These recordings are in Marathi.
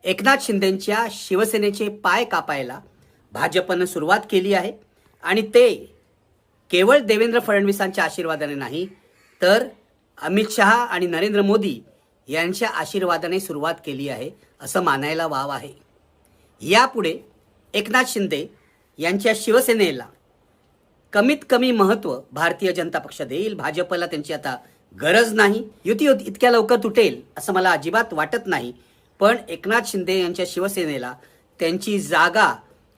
एकनाथ शिंदेंच्या शिवसेनेचे पाय कापायला भाजपनं सुरुवात केली आहे आणि ते केवळ देवेंद्र फडणवीसांच्या आशीर्वादाने नाही तर अमित शहा आणि नरेंद्र मोदी यांच्या आशीर्वादाने सुरुवात केली आहे असं मानायला वाव आहे। यापुढे एकनाथ शिंदे यांच्या शिवसेनेला कमीत कमी महत्त्व भारतीय जनता पक्ष देईल। भाजपला त्यांची आता गरज नाही। युती इतक्या लवकर तुटेल असं मला अजिबात वाटत नाही, पण एकनाथ शिंदे यांच्या शिवसेनेला त्यांची जागा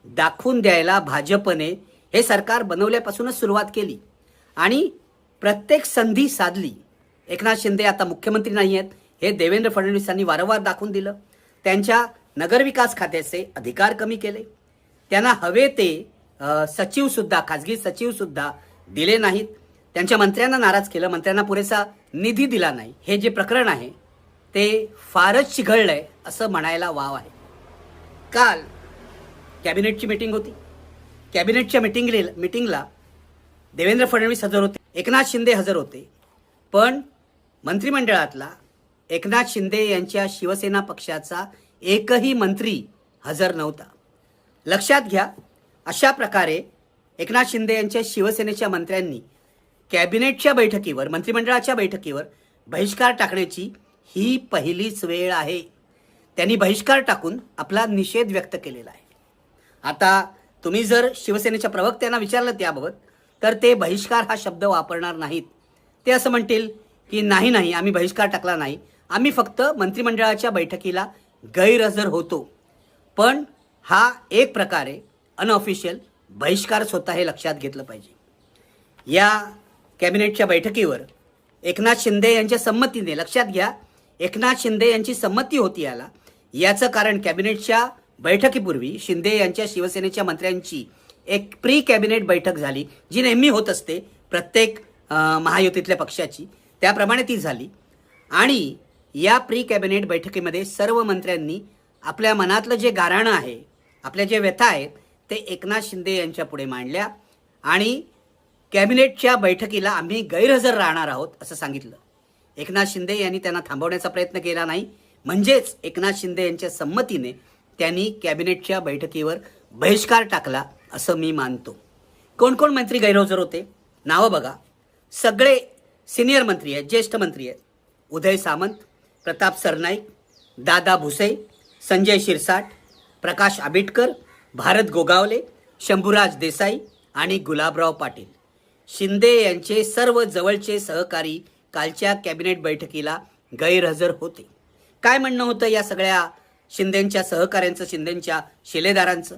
दाखवून द्यायला भाजपने हे सरकार बनवल्यापासूनच सुरुवात केली आणि प्रत्येक संधी साधली। एकनाथ शिंदे आता मुख्यमंत्री नाही आहेत हे देवेंद्र फडणवीसांनी वारंवार दाखवून दिलं। त्यांच्या नगरविकास खात्याचे अधिकार कमी केले, त्यांना हवे ते सचिवसुद्धा खाजगी सचिवसुद्धा दिले नाहीत, त्यांच्या मंत्र्यांना नाराज केलं, मंत्र्यांना पुरेसा निधी दिला नाही। हे जे प्रकरण आहे ते फारच चिघळलंय असं म्हणायला वाव आहे। काल कॅबिनेटची मीटिंग होती। कॅबिनेटच्या मीटिंगला देवेंद्र फडणवीस हजर होते, एकनाथ शिंदे हजर होते, पण मंत्रिमंडळातला एकनाथ शिंदे यांच्या शिवसेना पक्षाचा एकही मंत्री हजर नव्हता। लक्षात घ्या, अशा प्रकारे एकनाथ शिंदे यांच्या शिवसेनेच्या मंत्र्यांनी कॅबिनेटच्या बैठकीवर, मंत्रिमंडळाच्या बैठकीवर बहिष्कार टाकण्याची ही पहिलीच वेळ आहे। त्यांनी बहिष्कार टाकून आपला निषेध व्यक्त केलेला आहे। आता तुम्ही जर शिवसेनेच्या प्रवक्त्यांना विचारलं त्याबाबत तर ते बहिष्कार हा शब्द वापरणार नाहीत। ते असं म्हणतील की नाही आम्ही बहिष्कार टाकला नाही, आम्ही फक्त मंत्रिमंडळाच्या बैठकीला गैरहजर होतो। पण हा एक प्रकारे अनऑफिशियल बहिष्कारच होता हे लक्षात घेतलं पाहिजे। या कॅबिनेटच्या बैठकीवर एकनाथ शिंदे यांच्या संमतीने, लक्षात घ्या एकनाथ शिंदे यांची संमती होती याचं कारण कॅबिनेटच्या बैठकीपूर्वी शिंदे यांच्या शिवसेनेच्या मंत्र्यांची एक प्री कॅबिनेट बैठक झाली, जी नेहमी होत असते प्रत्येक महायुतीतल्या पक्षाची, त्याप्रमाणे ती झाली। आणि या प्री कॅबिनेट बैठकीमध्ये सर्व मंत्र्यांनी आपल्या मनातलं जे गाऱ्हाणं आहे, आपल्या जे व्यथा आहेत ते एकनाथ शिंदे यांच्या पुढे मांडल्या आणि कॅबिनेटच्या बैठकीला आम्ही गैरहजर राहणार आहोत असं सांगितलं। एकनाथ शिंदे यांनी त्यांना थांबवण्याचा प्रयत्न केला नाही, म्हणजेच एकनाथ शिंदे यांच्या संमतीने त्यांनी कॅबिनेटच्या बैठकीवर बहिष्कार टाकला असं मी मानतो। कोण कोण मंत्री गैरहजर होते नावं बघा। सगळे सिनियर मंत्री आहेत, ज्येष्ठ मंत्री आहेत। उदय सामंत, प्रताप सरनाईक, दादा भुसे, संजय शिरसाट, प्रकाश आबिटकर, भारत गोगावले, शंभूराज देसाई आणि गुलाबराव पाटील। शिंदे यांचे सर्व जवळचे सहकारी कालच्या कॅबिनेट बैठकीला गैरहजर होते। काय म्हणणं होतं या सगळ्या शिंदेंच्या सहकाऱ्यांचं, शिंदेंच्या शिलेदारांचं,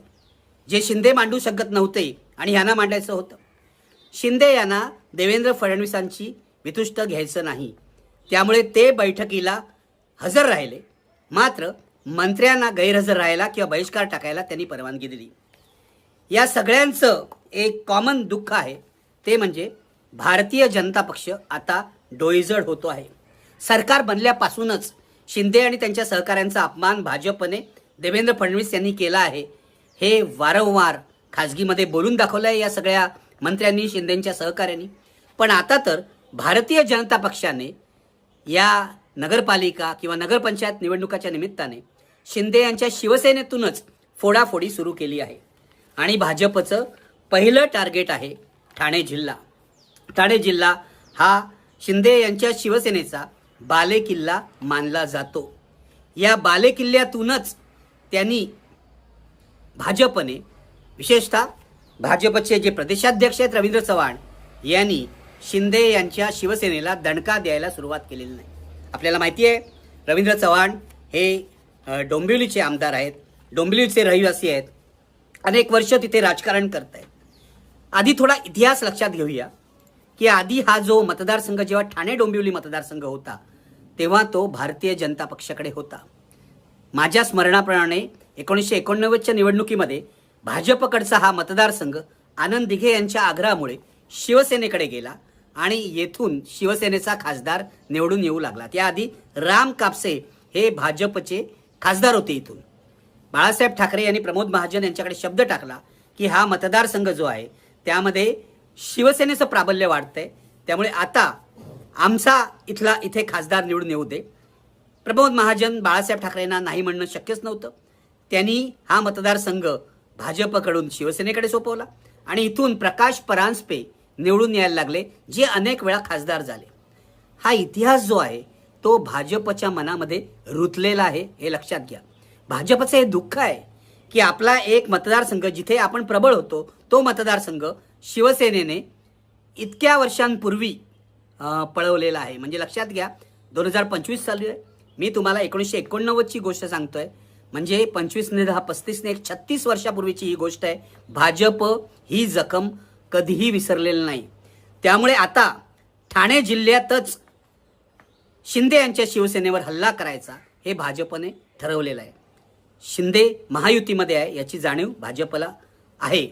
जे शिंदे मांडू शकत नव्हते आणि यांना मांडायचं होतं। शिंदे यांना देवेंद्र फडणवीसांची वितुष्ट घ्यायचं नाही, त्यामुळे ते बैठकीला हजर राहिले, मात्र मंत्र्यांना गैरहजर राहायला किंवा बहिष्कार टाकायला त्यांनी परवानगी दिली। या सगळ्यांचं एक कॉमन दुःख आहे, ते म्हणजे भारतीय जनता पक्ष आता डोईजड होतो आहे। सरकार बनल्यापासूनच शिंदे आणि त्यांच्या सहकाऱ्यांचा अपमान भाजपने, देवेंद्र फडणवीस यांनी केला आहे हे वारंवार खाजगीमध्ये बोलून दाखवलं आहे या सगळ्या मंत्र्यांनी, शिंदेंच्या सहकाऱ्यांनी। पण आता तर भारतीय जनता पक्षाने या नगरपालिका किंवा नगरपंचायत निवडणुकाच्या निमित्ताने शिंदे यांच्या शिवसेनेतूनच फोडाफोडी सुरू केली आहे आणि भाजपचं पहिलं टार्गेट आहे ठाणे जिल्हा। ठाणे जिल्हा हा शिंदे यांच्या शिवसेनेचा बालेकिल्ला मानला जातो। या बालेकिल्ल्यातूनच त्यांनी भाजपने, विशेषतः भाजपचे जे प्रदेशाध्यक्ष आहेत रवींद्र चव्हाण यांनी शिंदे यांच्या शिवसेनेला दणका द्यायला सुरुवात केलेली नाही। आपल्याला माहिती आहे रवींद्र चव्हाण हे डोंबिवलीचे आमदार आहेत, डोंबिवलीचे रहिवासी आहेत, अनेक वर्ष तिथे राजकारण करत आहेत। आधी थोडा इतिहास लक्षात घेऊया की आधी हा जो मतदारसंघ, जेव्हा ठाणे डोंबिवली मतदारसंघ होता तेव्हा तो भारतीय जनता पक्षाकडे होता। माझ्या स्मरणाप्रमाणे 1989च्या निवडणुकीमध्ये भाजपकडचा हा मतदारसंघ आनंद दिघे यांच्या आग्रहामुळे शिवसेनेकडे गेला आणि येथून शिवसेनेचा खासदार निवडून येऊ लागला। त्याआधी राम कापसे हे भाजपचे खासदार होते। इथून बाळासाहेब ठाकरे यांनी प्रमोद महाजन यांच्याकडे शब्द टाकला की हा मतदारसंघ जो आहे त्यामध्ये शिवसेनेचं प्राबल्य वाढतंय, त्यामुळे आता आमचा इथे खासदार निवडून येऊ दे। प्रमोद महाजन बाळासाहेब ठाकरेंना नाही म्हणणं शक्यच नव्हतं. त्यांनी हा मतदारसंघ भाजपकडून शिवसेनेकडे सोपवला आणि इथून प्रकाश परांजपे निवडून यायला लागले, जे अनेक वेळा खासदार झाले. हा इतिहास जो आहे तो भाजपच्या मनामध्ये रुतलेला आहे, हे लक्षात घ्या. भाजपचं हे दुःख आहे की आपला एक मतदारसंघ जिथे आपण प्रबळ होतो तो मतदारसंघ शिवसेनेने इतक्या वर्षांपूर्वी पळवलेला आहे. म्हणजे लक्षात घ्या, 2025 चालू आहे. मी तुम्हाला 1989ची गोष्ट सांगतोय. म्हणजे 25 ने 10 35 ने 36 वर्षापूर्वीची ही गोष्ट आहे. भाजप ही जखम कधीही विसरलेली नाही. त्यामुळे आता ठाणे जिल्ह्यातच शिंदे यांच्या शिवसेनेवर हल्ला करायचा हे भाजपने ठरवलेलं आहे. शिंदे महायुतीमध्ये आहे याची जाणीव भाजपला आहे,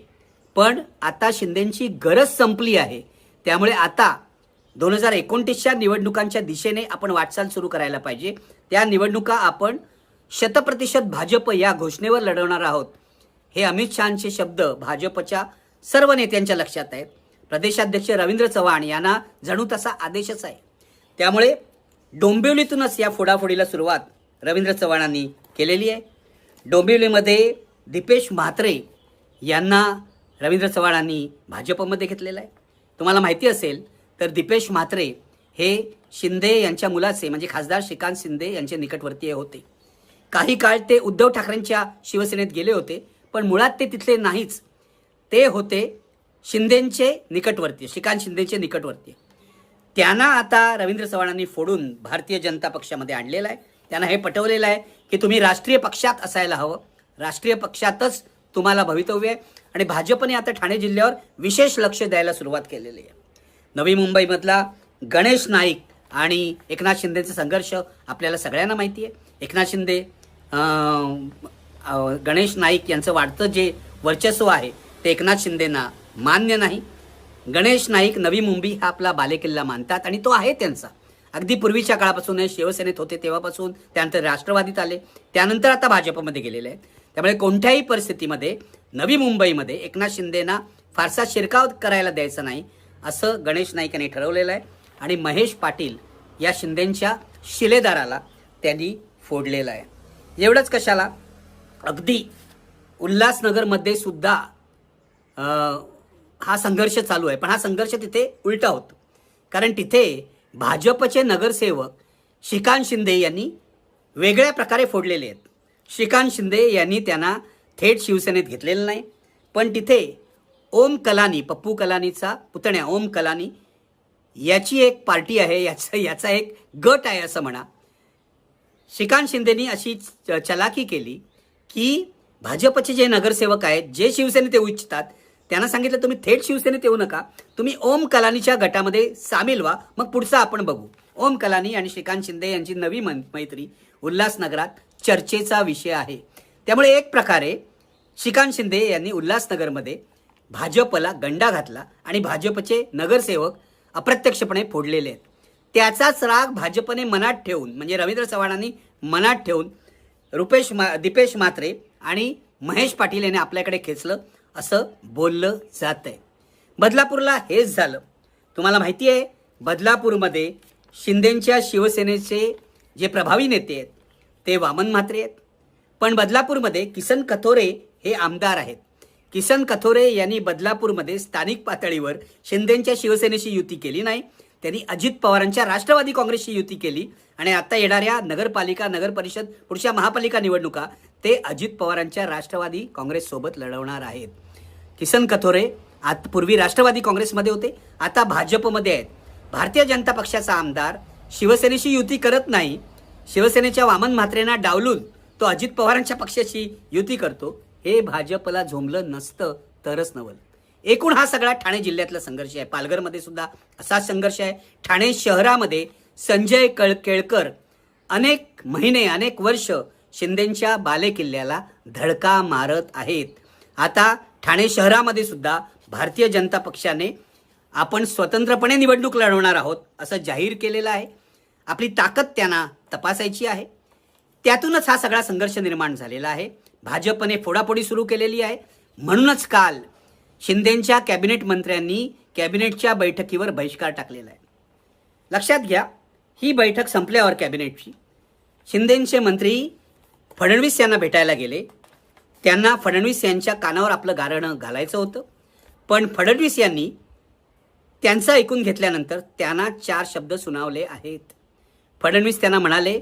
पण आता शिंदेंची गरज संपली आहे. त्यामुळे आता 2029च्या निवडणुकांच्या दिशेने आपण वाटचाल सुरू करायला पाहिजे. त्या निवडणुका आपण 100% भाजप या घोषणेवर लढवणार आहोत. हे अमित शहाचे शब्द भाजपच्या सर्व नेत्यांच्या लक्षात आहेत. प्रदेशाध्यक्ष रवींद्र चव्हाण यांना जणू तसा आदेशच आहे. त्यामुळे डोंबिवलीतूनच या फोडाफोडीला सुरुवात रवींद्र चव्हाणांनी केलेली आहे. डोंबिवलीमध्ये दीपेश म्हात्रे यांना रवींद्र चव्हाणांनी भाजपमध्ये घेतलेलं आहे. तुम्हाला माहिती असेल तर दीपेश म्हात्रे हे शिंदे यांच्या मुलाचे म्हणजे खासदार श्रीकांत शिंदे यांचे निकटवर्तीय होते. काही काळ ते उद्धव ठाकरेंच्या शिवसेनेत गेले होते, पण मुळात ते तिथले नाहीच. ते होते शिंदेंचे निकटवर्तीय, श्रीकांत शिंदेचे निकटवर्तीय. त्यांना आता रवींद्र चव्हाणांनी फोडून भारतीय जनता पक्षामध्ये आणलेलं आहे. त्यांना हे पटवलेलं आहे की तुम्ही राष्ट्रीय पक्षात असायला हवं, राष्ट्रीय पक्षातच तुम्हाला भवितव्य आहे. आणि भाजपने आता ठाणे जिल्ह्यावर विशेष लक्ष द्यायला सुरुवात केलेली आहे. नवी मुंबईमधला गणेश नाईक आणि एकनाथ शिंदेचा संघर्ष आपल्याला सगळ्यांना माहिती आहे. एकनाथ शिंदे गणेश नाईक यांचं वाढतं जे वर्चस्व आहे ते एकनाथ शिंदेंना मान्य नाही. गणेश नाईक नवी मुंबई हा आपला बालेकिल्ला मानतात आणि तो आहे त्यांचा. अगदी पूर्वीच्या काळापासून शिवसेनेत होते तेव्हापासून, त्यानंतर राष्ट्रवादीत आले, त्यानंतर आता भाजपमध्ये गेलेले आहेत. त्यामुळे कोणत्याही परिस्थितीमध्ये नवी मुंबईमध्ये एकनाथ शिंदेना फारसा शिरकाव करायला द्यायचा नाही असं गणेश नाईक यांनी ठरवलेलं आहे. आणि महेश पाटील या शिंदेंच्या शिलेदाराला त्यांनी फोडलेलं आहे. एवढंच कशाला, अगदी उल्हासनगरमध्ये सुद्धा हा संघर्ष चालू आहे. पण हा संघर्ष तिथे उलटा होतो, कारण तिथे भाजपचे नगरसेवक श्रीकांत शिंदे यांनी वेगळ्या प्रकारे फोडलेले आहेत. श्रीकांत शिंदे यांनी त्यांना थेट शिवसेनेत घेतलेलं नाही, पण तिथे ओम कलानी, पप्पू कलानीचा पुतण्या ओम कलानी याची एक पार्टी आहे, याचा एक गट आहे असं म्हणा. श्रीकांत शिंदेनी अशी चलाकी केली की भाजपचे जे नगरसेवक आहेत, जे शिवसेनेत येऊ इच्छितात, त्यांना सांगितलं तुम्ही थेट शिवसेनेत येऊ नका, तुम्ही ओम कलानीच्या गटामध्ये सामील व्हा, मग पुढचं आपण बघू. ओम कलानी आणि श्रीकांत शिंदे यांची नवी मैत्री उल्हासनगरात चर्चेचा विषय आहे. त्यामुळे एक प्रकारे श्रीकांत शिंदे यांनी उल्हासनगरमध्ये भाजपला गंडा घातला आणि भाजपचे नगरसेवक अप्रत्यक्षपणे फोडलेले आहेत. त्याचाच राग भाजपने मनात ठेवून, म्हणजे रवींद्र चव्हाणांनी मनात ठेवून दीपेश म्हात्रे आणि महेश पाटील यांनी आपल्याकडे खेचलं असं बोललं जात आहे. बदलापूरला हेच झालं. तुम्हाला माहिती आहे, बदलापूरमध्ये शिंदेंच्या शिवसेनेचे जे प्रभावी नेते आहेत ते वामन म्हात्रे आहेत. पण बदलापूरमध्ये किसन कथोरे हे आमदार आहेत. किसन कथोरे यांनी बदलापूरमध्ये स्थानिक पातळीवर शिंदेंच्या शिवसेनेशी युती केली नाही, त्यांनी अजित पवारांच्या राष्ट्रवादी काँग्रेसशी युती केली. आणि आता येणाऱ्या नगरपालिका, नगरपरिषद, पुढच्या महापालिका निवडणुका ते अजित पवारांच्या राष्ट्रवादी काँग्रेससोबत लढवणार आहेत. किसन कथोरे पूर्वी राष्ट्रवादी काँग्रेसमध्ये होते, आता भाजपमध्ये आहेत. भारतीय जनता पक्षाचा आमदार शिवसेनेशी युती करत नाही, शिवसेनेच्या वामन म्हात्रेंना डावलून तो अजित पवारांच्या पक्षाशी युती करतो. हे भाजपला झोंबलं नसतं तरच नवल. एकूण हा सगळा ठाणे जिल्ह्यातला संघर्ष आहे. पालघरमध्ये सुद्धा असाच संघर्ष आहे. ठाणे शहरामध्ये संजय केळकर अनेक महिने, अनेक वर्ष शिंदेंच्या बालेकिल्ल्याला धडका मारत आहेत. आता ठाणे शहरामध्ये सुद्धा भारतीय जनता पक्षाने आपण स्वतंत्रपणे निवडणूक लढवणार आहोत असं जाहीर केलेलं आहे. आपली ताकद त्यांना तपासायची आहे. त्यातूनच हा सगळा संघर्ष निर्माण झालेला आहे. भाजपने फोडाफोडी सुरू केलेली आहे. म्हणूनच काल शिंदेंच्या कॅबिनेट मंत्र्यांनी कॅबिनेटच्या बैठकीवर बहिष्कार टाकलेला आहे. लक्षात घ्या, ही बैठक संपल्यावर कॅबिनेटची शिंदेचे मंत्री फडणवीस यांना भेटायला गेले. त्यांना फडणवीस यांच्या कानावर आपलं गारणं घालायचं होतं, पण फडणवीस यांनी त्यांचं ऐकून घेतल्यानंतर त्यांना 4 शब्द सुनावले आहेत. फडणवीस त्यांना म्हणाले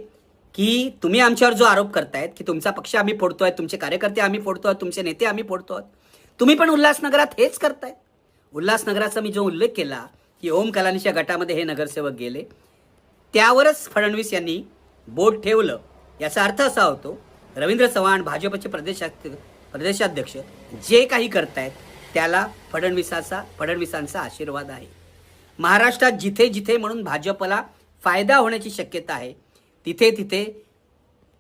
की तुम्ही आमच्यावर जो आरोप करतायत की तुमचा पक्ष आम्ही फोडतोय, तुमचे कार्यकर्ते आम्ही फोडतोय, तुमचे नेते आम्ही फोडतोय, तुम्ही पण उल्हासनगरात हेच करताय. उल्हासनगराचा मी जो उल्लेख केला की ओम कलानीच्या गटामध्ये हे नगरसेवक गेले, त्यावरच फडणवीस यांनी बोट ठेवलं. याचा अर्थ असा होतो, रवींद्र चव्हाण भाजपचे प्रदेशाध्यक्ष जे काही करतायत त्याला फडणवीसांचा आशीर्वाद आहे. महाराष्ट्रात जिथे जिथे म्हणून भाजपला फायदा होण्याची शक्यता आहे तिथे तिथे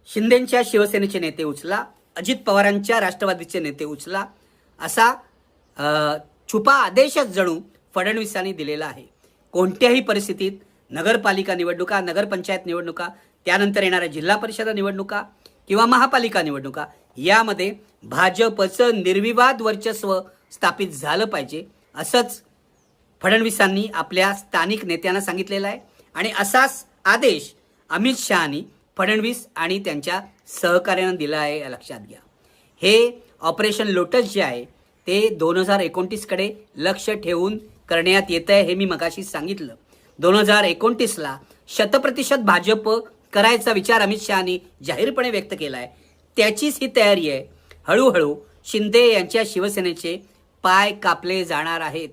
शिंदेंच्या शिवसेनेचे नेते उचला, अजित पवारांच्या राष्ट्रवादीचे नेते उचला, असा छुपा आदेशच जणू फडणवीसांनी दिलेला आहे. कोणत्याही परिस्थितीत नगरपालिका निवडणुका, नगरपंचायत निवडणुका, त्यानंतर येणाऱ्या जिल्हा परिषद निवडणुका किंवा महापालिका निवडणुका यामध्ये भाजपचं निर्विवाद वर्चस्व स्थापित झालं पाहिजे, असंच फडणवीसांनी आपल्या स्थानिक नेत्यांना सांगितलेलं आहे. आणि असाच आदेश अमित शहानी फडणवीस आणि त्यांच्या सहकार्यानं दिला आहे, या लक्षात घ्या. हे ऑपरेशन लोटस जे आहे ते 2029कडे लक्ष ठेवून करण्यात येत आहे. हे मी मगाशी सांगितलं. 2029ला 100% भाजप करायचा विचार अमित शहानी जाहीरपणे व्यक्त केला आहे. त्याचीच ही तयारी आहे. हळूहळू शिंदे यांच्या शिवसेनेचे पाय कापले जाणार आहेत.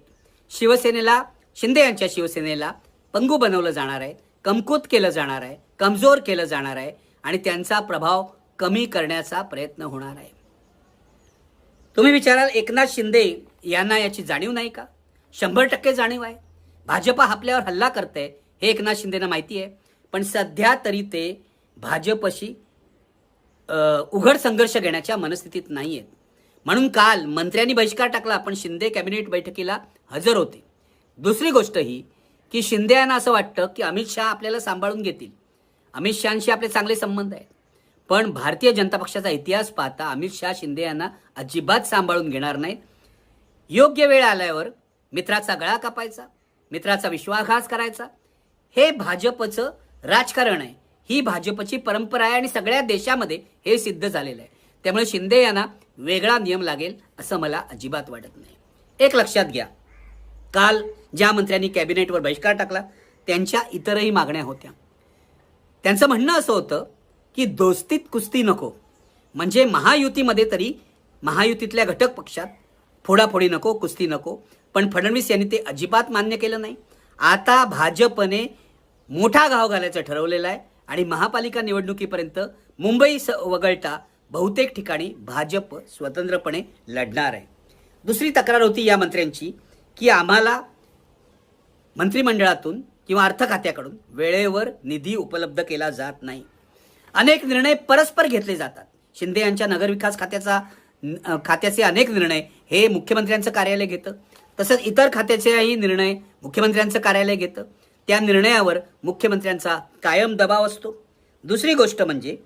शिंदे यांच्या शिवसेनेला पंगू बनवलं जाणार आहे, कमकुत केलं जाणार आहे, कमजोर केलं जाणार आहे आणि त्यांचा प्रभाव कमी करण्याचा प्रयत्न होणार आहे. तुम्ही विचाराल एकनाथ शिंदे यांना याची जाणीव नाही का? 100% जाणीव आहे. भाजप आपल्यावर हल्ला करते हे एकनाथ शिंदेना माहिती आहे, पण सध्या तरी ते भाजपशी उघड संघर्ष घेण्याच्या मनस्थितीत नाही आहेत. म्हणून काल मंत्र्यांनी बहिष्कार टाकला, पण शिंदे कॅबिनेट बैठकीला हजर होते. दुसरी गोष्ट ही की शिंदे यांना असं वाटतं की अमित शहा आपल्याला सांभाळून घेतील. अमित शहांशी आपले चांगले संबंध आहेत, पण भारतीय जनता पक्षाचा इतिहास पाहता अमित शहा शिंदे यांना अजिबात सांभाळून घेणार नाहीत. योग्य वेळ आल्यावर मित्राचा गळा कापायचा, मित्राचा विश्वासघात करायचा, हे भाजपचं राजकारण आहे. ही भाजपची परंपरा आहे आणि सगळ्या देशामध्ये हे सिद्ध झालेलं आहे. त्यामुळे शिंदे यांना वेगळा नियम लागेल असं मला अजिबात वाटत नाही. एक लक्षात घ्या, काल ज्या मंत्र्यांनी कॅबिनेटवर बहिष्कार टाकला त्यांच्या इतरही मागण्या होत्या. त्यांचं म्हणणं असं होतं की दोस्तीत कुस्ती नको, म्हणजे महायुतीमध्ये तरी महायुतीतल्या घटक पक्षात फोडाफोडी नको, कुस्ती नको. पण फडणवीस यांनी ते अजिबात मान्य केलं नाही. आता भाजपने मोठा घाव घालायचं ठरवलेलं आहे आणि महापालिका निवडणुकीपर्यंत मुंबई वगळता बहुतेक ठिकाणी भाजप स्वतंत्रपणे लढणार आहे. दुसरी तक्रार होती या मंत्र्यांची की आम्हाला मंत्रिमंडळातून किंवा अर्थ खात्याकडून वेळेवर निधी उपलब्ध केला जात नाही. अनेक निर्णय परस्पर घेतले जातात. शिंदे यांच्या नगरविकास खात्याचे अनेक निर्णय हे मुख्यमंत्र्यांचं कार्यालय घेतं, तसंच इतर खात्याचेही निर्णय मुख्यमंत्र्यांचं कार्यालय घेतं. त्या निर्णयावर मुख्यमंत्र्यांचा कायम दबाव असतो. दुसरी गोष्ट म्हणजे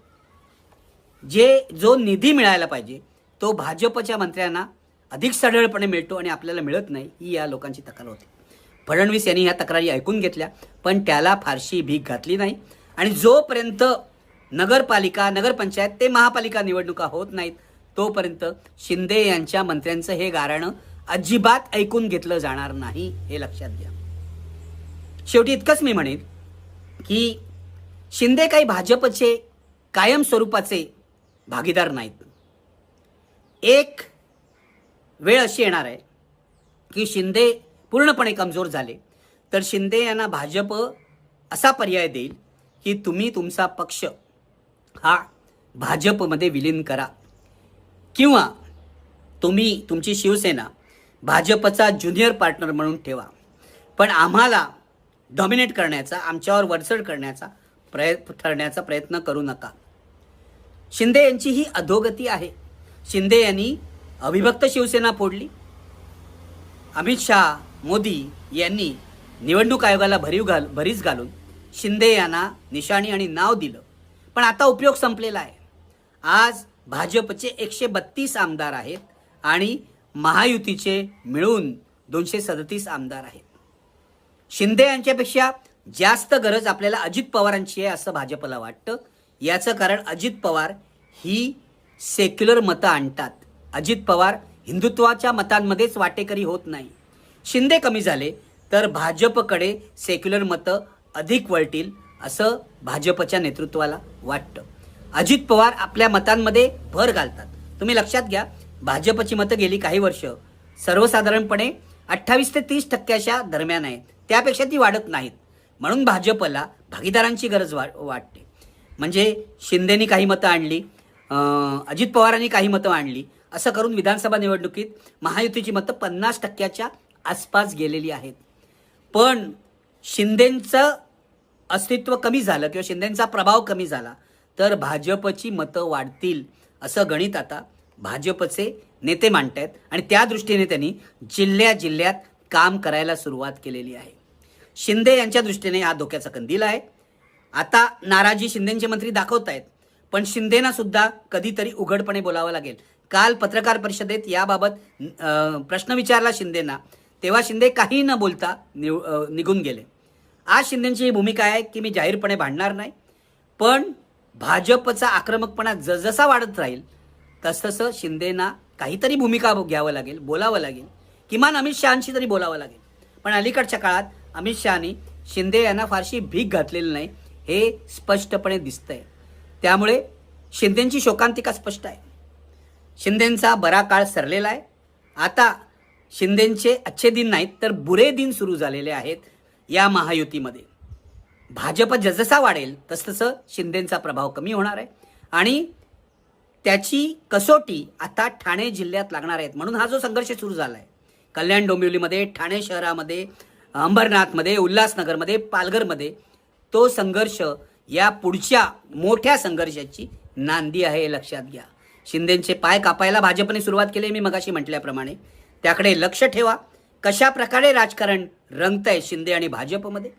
जो निधी मिळायला पाहिजे तो भाजपच्या मंत्र्यांना अधिक सढळपणे मिळतो आणि आपल्याला मिळत नाही, ही या लोकांची तक्रार होती. फडणवीस यांनी ह्या तक्रारी ऐकून घेतल्या, पण त्याला फारशी भीक घातली नाही. आणि जोपर्यंत नगरपालिका, नगरपंचायत ते महापालिका निवडणुका होत नाहीत तोपर्यंत शिंदे यांच्या मंत्र्यांचं हे गाऱ्हाणं अजिबात ऐकून घेतलं जाणार नाही, हे लक्षात घ्या. शेवटी इतकंच मी म्हणेन की शिंदे काही भाजपचे कायम स्वरूपाचे भागीदार नाहीत. एक वेळ अशी येणार आहे की शिंदे पूर्णपणे कमजोर झाले तर शिंदे यांना भाजप असा पर्याय देईल की तुम्ही तुमचा पक्ष हा भाजपमध्ये विलीन करा किंवा तुम्ही तुमची शिवसेना भाजपचा ज्युनियर पार्टनर म्हणून ठेवा, पण आम्हाला डॉमिनेट करण्याचा, आमच्यावर वरचढ करण्याचा ठरण्याचा प्रयत्न करू नका. शिंदे यांची ही अधोगती आहे. शिंदे यांनी अविभक्त शिवसेना फोडली. अमित शहा, मोदी यांनी निवडणूक आयोगाला भरीस घालून शिंदे यांना निशाणी आणि नाव दिलं, पण आता उपयोग संपलेला आहे. आज भाजपचे 132 आमदार आहेत आणि महायुतीचे मिळून 237 आमदार आहेत. शिंदे यांच्यापेक्षा जास्त गरज आपल्याला अजित पवारांची आहे असं भाजपला वाटतं. याचं कारण अजित पवार ही सेक्युलर मतं आणतात. अजित पवार हिंदुत्वाच्या मतांमध्येच वाटेकरी होत नाही. शिंदे कमी झाले तर भाजपकडे सेक्युलर मतं अधिक वळतील असं भाजपच्या नेतृत्वाला वाटतं. अजित पवार आपल्या मतांमध्ये भर घालतात. तुम्ही लक्षात घ्या, भाजपची मतं गेली काही वर्ष सर्वसाधारणपणे 28 ते 30% दरम्यान आहेत. त्यापेक्षा ती वाढत नाहीत. म्हणून भाजपला भागीदारांची गरज वाटते. म्हणजे शिंदेनी काही मतं आणली, अजित पवारांनी काही मतं आणली, असं करून विधानसभा निवडणुकीत महायुतीची मतं 50% आसपास गेलेली आहेत. पण शिंदेंचं अस्तित्व कमी झालं किंवा शिंदेंचा प्रभाव कमी झाला तर भाजपची मतं वाढतील असं गणित आता भाजपचे नेते मांडतायत आणि त्या दृष्टीने त्यांनी जिल्ह्यात काम करायला सुरुवात केलेली आहे. शिंदे यांच्या दृष्टीने हा धोक्याचा कंदील आहे. आता नाराजी शिंदेचे मंत्री दाखवत आहेत, पण शिंदेना सुद्धा कधीतरी उघडपणे बोलावं लागेल. काल पत्रकार परिषदेत याबाबत प्रश्न विचारला शिंदेना, तेव्हा शिंदे काही न बोलता निघून गेले. आज शिंदेची ही भूमिका आहे की मी जाहीरपणे भांडणार नाही, पण भाजपचा आक्रमकपणा जसजसा वाढत राहील तसतसं शिंदेना काहीतरी भूमिका घ्यावं लागेल, बोलावं लागेल, किमान अमित शहांशी तरी बोलावं लागेल. पण अलीकडच्या काळात अमित शहानी शिंदे यांना फारशी भीक घातलेली नाही हे स्पष्टपणे दिसतंय. त्यामुळे शिंदेची शोकांतिका स्पष्ट आहे. शिंदेचा बरा काळ सरलेला आहे. आता शिंदेचे अच्छे दिन नाहीत तर बुरे दिन सुरू झालेले आहेत या महायुतीमध्ये. भाजप जसजसा वाढेल तसतसं शिंदेचा प्रभाव कमी होणार आहे आणि त्याची कसोटी आता ठाणे जिल्ह्यात लागणार आहेत. म्हणून हा जो संघर्ष सुरू झाला आहे कल्याण डोंबिवलीमध्ये, ठाणे शहरामध्ये, अंबरनाथमध्ये, उल्हासनगरमध्ये, पालघरमध्ये, तो संघर्ष या पुढच्या मोठ्या संघर्षाची नांदी आहे हे लक्षात घ्या. शिंदेचे पाय कापायला भाजपने सुरुवात केली, मी मगाशी म्हटल्याप्रमाणे. त्याकडे लक्ष ठेवा कशा प्रकारे राजकारण रंगतंय शिंदे आणि भाजपमध्ये.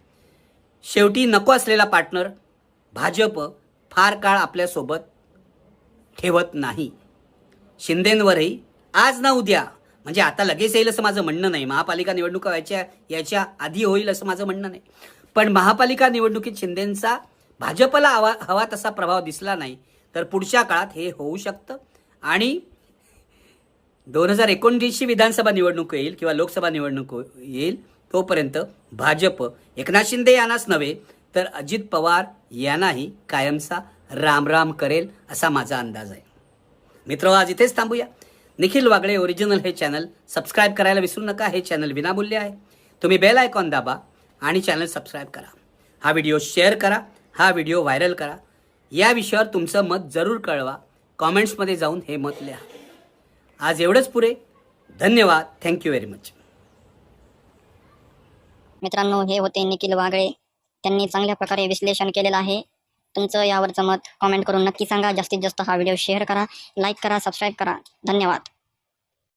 शेवटी नको असलेला पार्टनर भाजप फार काळ आपल्यासोबत ठेवत नाही. शिंदेंवरही आज ना उद्या, म्हणजे आता लगेच येईल असं माझं म्हणणं नाही, महापालिका निवडणुका याच्या आधी होईल असं माझं म्हणणं नाही, पण महापालिका निवडणुकीत शिंदेंचा भाजपला हवा तसा प्रभाव दिसला नाही तर पुढच्या काळात हे होऊ शकतं. आणि 2019ची विधानसभा निवडणूक येईल किंवा लोकसभा निवडणूक येईल तोपर्यंत भाजप एकनाथ शिंदे यांनाच नव्हे तर अजित पवार यांनाही कायमचा रामराम करेल असा माझा अंदाज आहे. मित्र, आज इथेच थांबूया. निखिल वागळे ओरिजिनल हे चॅनल सबस्क्राईब करायला विसरू नका. हे चॅनल विनामूल्य आहे. तुम्ही बेल आयकॉन दाबा आणि चॅनल सबस्क्राईब करा. हा व्हिडिओ शेअर करा, हा व्हिडिओ व्हायरल करा. या विषयावर तुमचं मत जरूर कळवा. कॉमेंट्समध्ये जाऊन हे मत लिहा. आज एवढंच पुरे. धन्यवाद. Thank you very much. मित्रांनो, हे होते निखिल वागळे. त्यांनी चांगल्या प्रकारे विश्लेषण केलेलं आहे. तुमचं यावरचं मत कॉमेंट करून नक्की सांगा. जास्तीत जास्त हा व्हिडिओ शेअर करा, लाईक करा, सबस्क्राईब करा. धन्यवाद.